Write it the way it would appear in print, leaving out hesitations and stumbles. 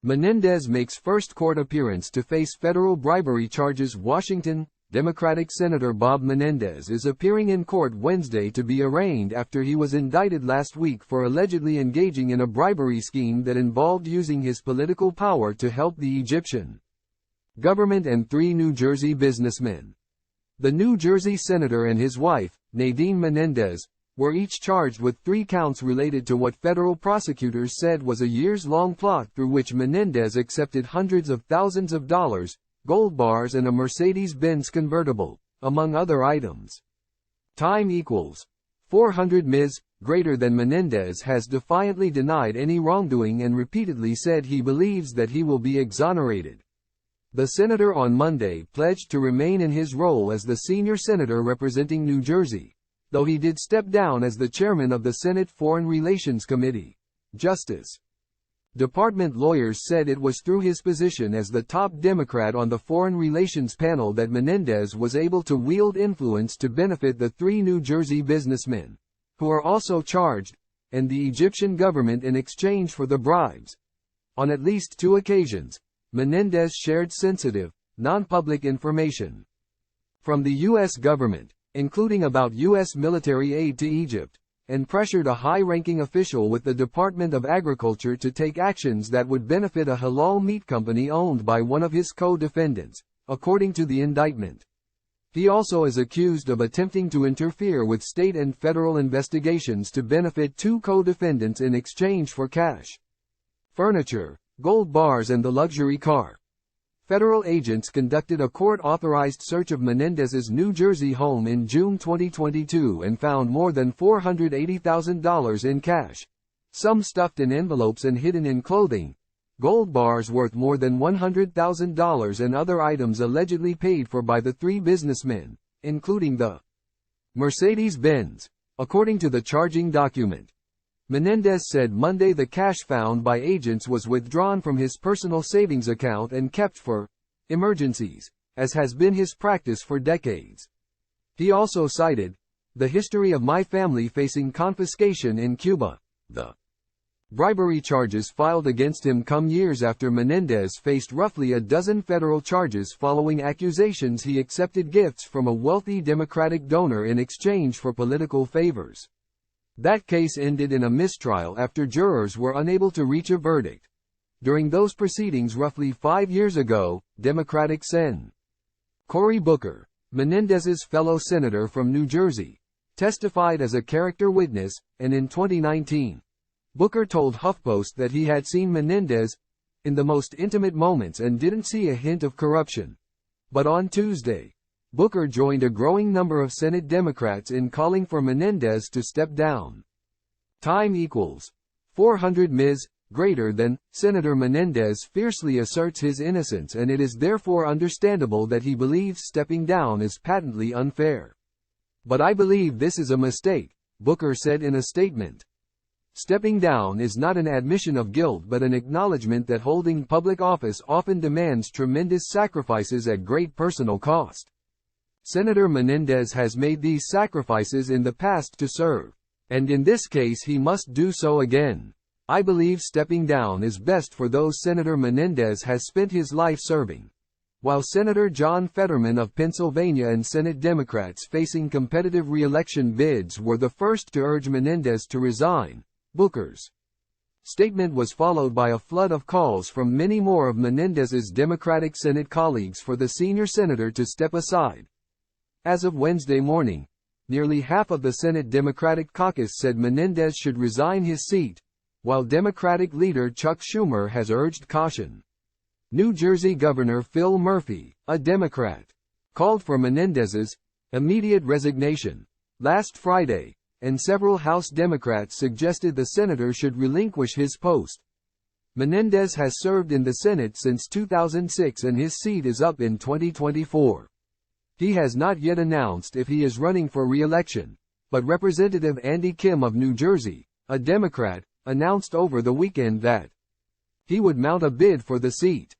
Menendez makes first court appearance to face federal bribery charges. Washington, Democratic Senator Bob Menendez is appearing in court Wednesday to be arraigned after he was indicted last week for allegedly engaging in a bribery scheme that involved using his political power to help the Egyptian government and 3 New Jersey businessmen. The New Jersey senator and his wife, Nadine Menendez, were each charged with 3 counts related to what federal prosecutors said was a years-long plot through which Menendez accepted hundreds of thousands of dollars, gold bars and a Mercedes-Benz convertible, among other items. Time equals 400 Ms. Greater than Menendez has defiantly denied any wrongdoing and repeatedly said he believes that he will be exonerated. The senator on Monday pledged to remain in his role as the senior senator representing New Jersey, though he did step down as the chairman of the Senate Foreign Relations Committee. Justice Department lawyers said it was through his position as the top Democrat on the Foreign Relations panel that Menendez was able to wield influence to benefit the 3 New Jersey businessmen, who are also charged, and the Egyptian government in exchange for the bribes. On at least 2 occasions, Menendez shared sensitive, non-public information from the U.S. government, including about U.S. military aid to Egypt, and pressured a high-ranking official with the Department of Agriculture to take actions that would benefit a halal meat company owned by one of his co-defendants, according to the indictment. He also is accused of attempting to interfere with state and federal investigations to benefit 2 co-defendants in exchange for cash, furniture, gold bars and the luxury car. Federal agents conducted a court-authorized search of Menendez's New Jersey home in June 2022 and found more than $480,000 in cash, some stuffed in envelopes and hidden in clothing, gold bars worth more than $100,000 and other items allegedly paid for by the 3 businessmen, including the Mercedes-Benz, according to the charging document. Menendez said Monday the cash found by agents was withdrawn from his personal savings account and kept for emergencies, as has been his practice for decades. He also cited the history of my family facing confiscation in Cuba. The bribery charges filed against him come years after Menendez faced roughly a dozen federal charges following accusations he accepted gifts from a wealthy Democratic donor in exchange for political favors. That case ended in a mistrial after jurors were unable to reach a verdict. During those proceedings roughly 5 years ago, Democratic Sen. Cory Booker, Menendez's fellow senator from New Jersey, testified as a character witness, and in 2019, Booker told HuffPost that he had seen Menendez in the most intimate moments and didn't see a hint of corruption. But on Tuesday, Booker joined a growing number of Senate Democrats in calling for Menendez to step down. Time equals 400 Ms. Greater than. Senator Menendez fiercely asserts his innocence and it is therefore understandable that he believes stepping down is patently unfair. But I believe this is a mistake, Booker said in a statement. Stepping down is not an admission of guilt but an acknowledgement that holding public office often demands tremendous sacrifices at great personal cost. Senator Menendez has made these sacrifices in the past to serve, and in this case he must do so again. I believe stepping down is best for those Senator Menendez has spent his life serving. While Senator John Fetterman of Pennsylvania and Senate Democrats facing competitive re-election bids were the first to urge Menendez to resign, Booker's statement was followed by a flood of calls from many more of Menendez's Democratic Senate colleagues for the senior senator to step aside. As of Wednesday morning, nearly half of the Senate Democratic caucus said Menendez should resign his seat, while Democratic leader Chuck Schumer has urged caution. New Jersey Governor Phil Murphy, a Democrat, called for Menendez's immediate resignation last Friday, and several House Democrats suggested the senator should relinquish his post. Menendez has served in the Senate since 2006 and his seat is up in 2024. He has not yet announced if he is running for re-election, but Representative Andy Kim of New Jersey, a Democrat, announced over the weekend that he would mount a bid for the seat.